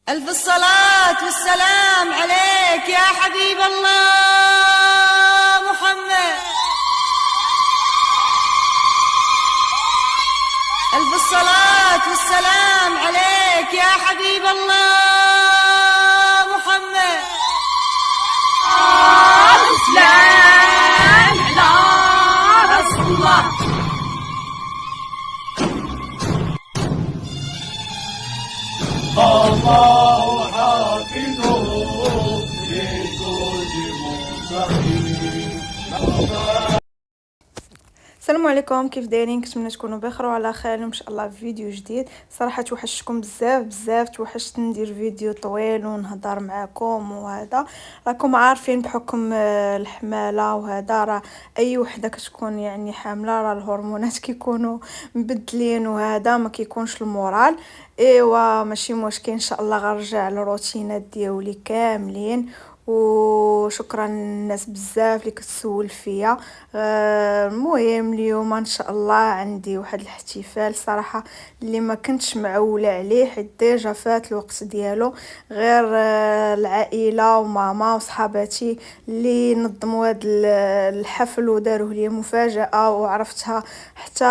ألف الصلاة والسلام عليك يا حبيب الله محمد. ألف الصلاة والسلام عليك يا حبيب الله محمد. سلام على رسول الله. الله حافظه لكل مستقيم. السلام عليكم، كيف دايرين؟ كنتمنى تكونوا بخير وعلى خير ان شاء الله في فيديو جديد. صراحه توحشتكم بزاف توحشت ندير فيديو طويل ونهضر معكم، وهذا راكم عارفين بحكم الحماله وهذا راه اي وحده كتكون يعني حامله راه الهرمونات كيكونوا مبدلين وهذا ما كيكونش المورال. ايوا ماشي مشكل، ان شاء الله غنرجع للروتينات ديالي كاملين. وشكرا للناس بزاف اللي كتسول فيا. المهم اليوم ان شاء الله عندي واحد الاحتفال صراحه اللي ما كنتش معوله عليه، حيت ديجا فات الوقت ديالو. غير العائله وماما وصحاباتي اللي نظموا هذا الحفل وداروه لي مفاجاه، وعرفتها حتى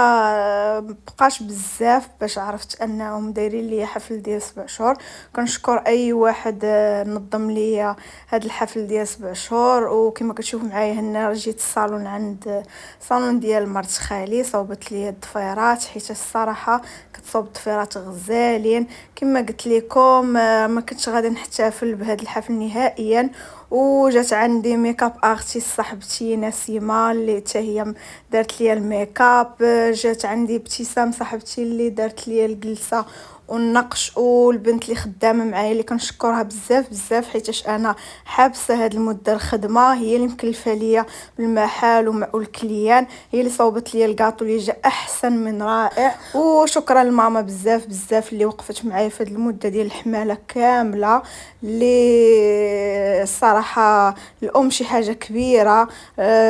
بقاش بزاف باش عرفت انهم دايرين لي حفل ديال 7 شهور. كنشكر اي واحد نظم لي هذا الحفل ديال 7 شهور. وكما كتشوفوا معايا هنا جيت الصالون عند صالون ديال مرت خالي، صوبت لي الضفيرات حيت الصراحه كتصوب ضفيرات غزالين. كما قلت لكم ما كنتش غادي نحتفل بهذا الحفل نهائيا، وجات عندي ميكاب ارتيست صاحبتي نسيمه اللي حتى هي دارت لي الميكاب. جات عندي ابتسام صاحبتي اللي دارت لي الجلسه والنقش، والبنت اللي خدامه معايا اللي كنشكرها بزاف حيتاش انا حابسه هاد المده الخدمه، هي اللي مكلفه ليا بالمحل والكليان، هي اللي صوبت لي الكاطو اللي جا احسن من رائع. وشكرا لماما بزاف اللي وقفت معايا في هاد المده ديال الحماله كامله، اللي الصراحه الام شي حاجه كبيره.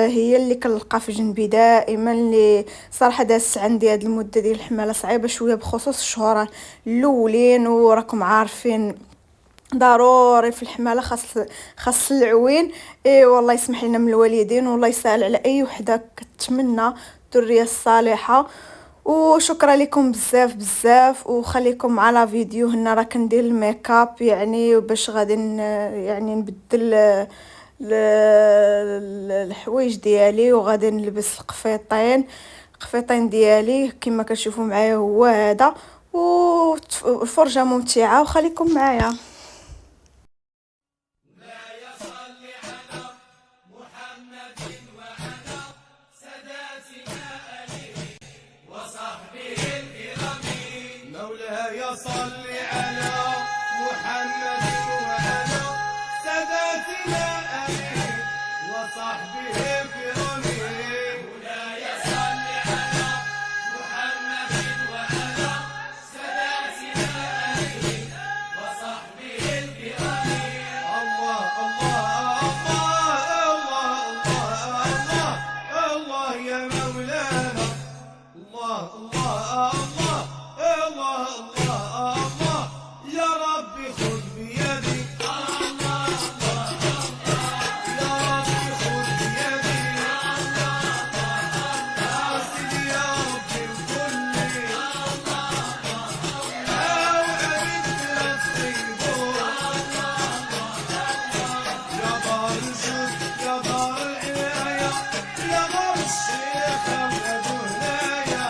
هي اللي كنلقى في جنبي دائما، اللي صراحه دازت عندي هاد المده ديال الحماله صعيبه شويه بخصوص الشهور الاولين، وراكم عارفين ضروري في الحماله خاص العوين. والله يسمح لنا من الوالدين، والله يسهل على اي وحده كتمنى الذريه الصالحه. وشكرا لكم بزاف وخليكم على فيديو. هنا راه كندير الميكاب يعني باش غادي يعني نبدل الحوايج ديالي، وغادي نلبس القفيطين ديالي كما كتشوفوا معايا هو هذا. والفرجه ممتعه وخليكم معايا. مولاي صل على محمد وعلى ساداتنا آله وصحبه الكرام. مولاي صل على محمد وعلى ساداتنا آله وصحبه الكرام. الله الله الله الله الله الله يا مولانا. الله الله الله الله الله الله يا ربي خذ بيدي. الله الله يا ربي خذ بيدي. يا سيدي يا ربي الكل. وعرفت الصيبور. يا دار الجود يا دار العناية يا دار الشيخ أولاد هنايا.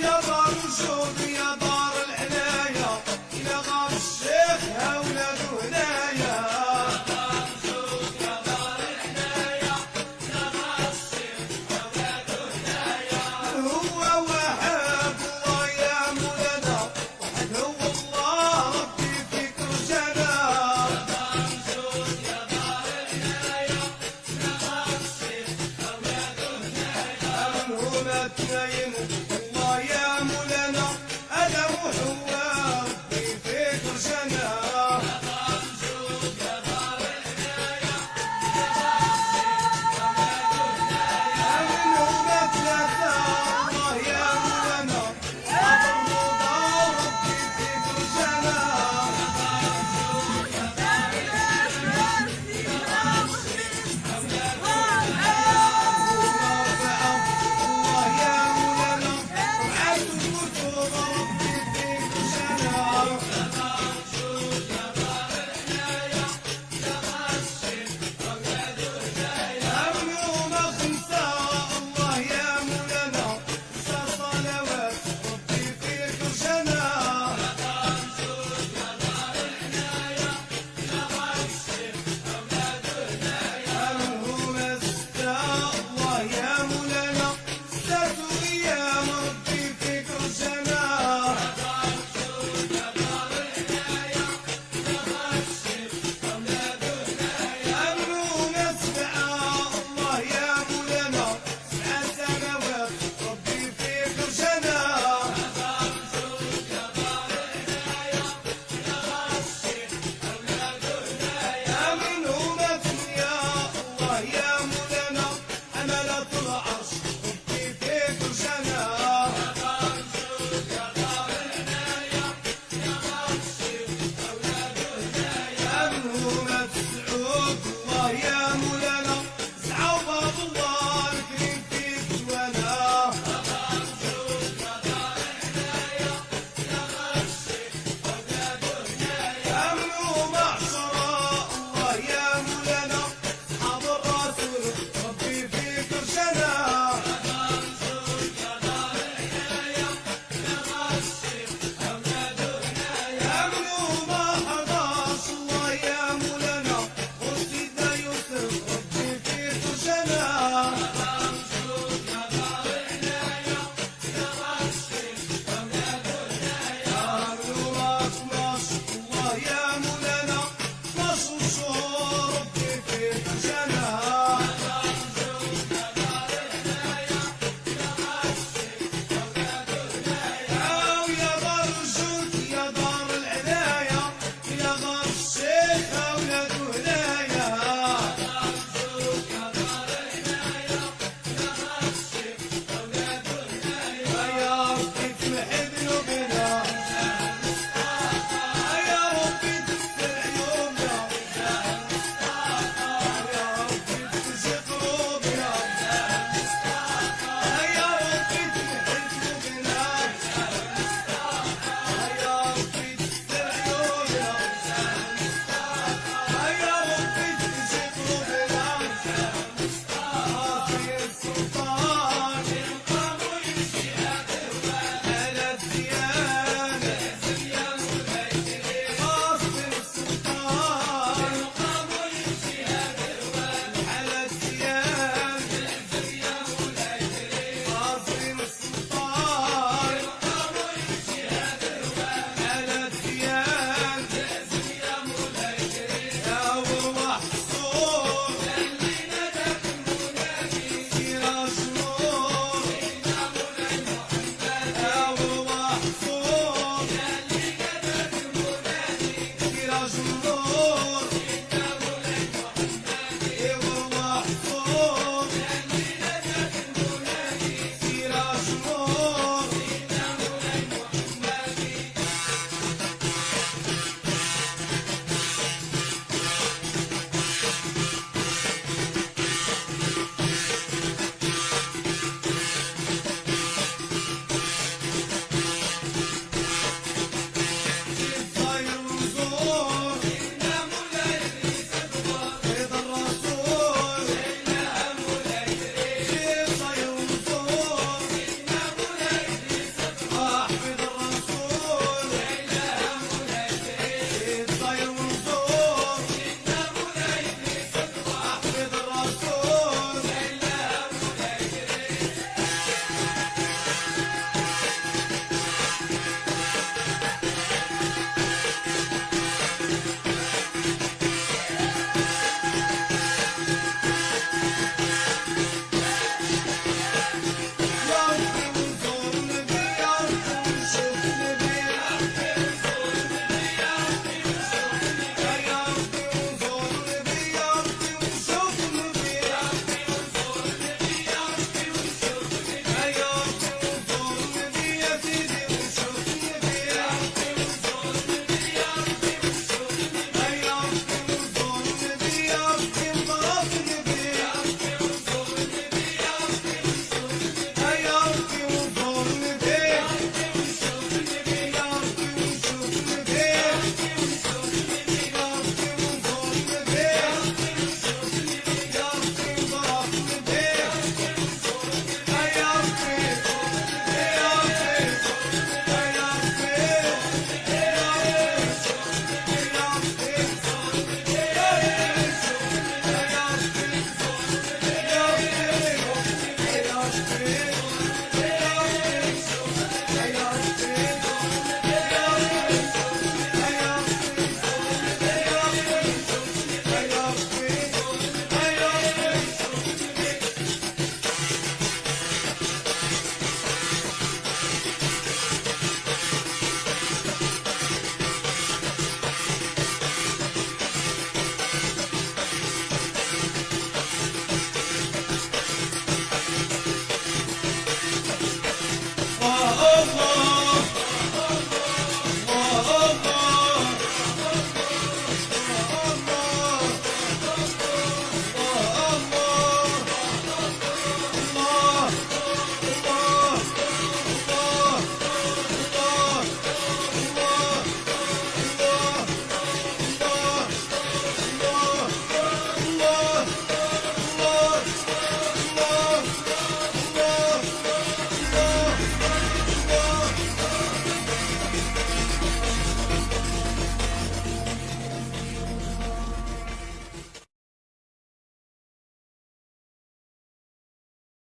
يا دار الجود يا دار العناية يا دار الشيخ أولاد هنايا. هو وهاب الله يا مولانا، وحد هو الله ربي فيك رجانا. من هما اثنين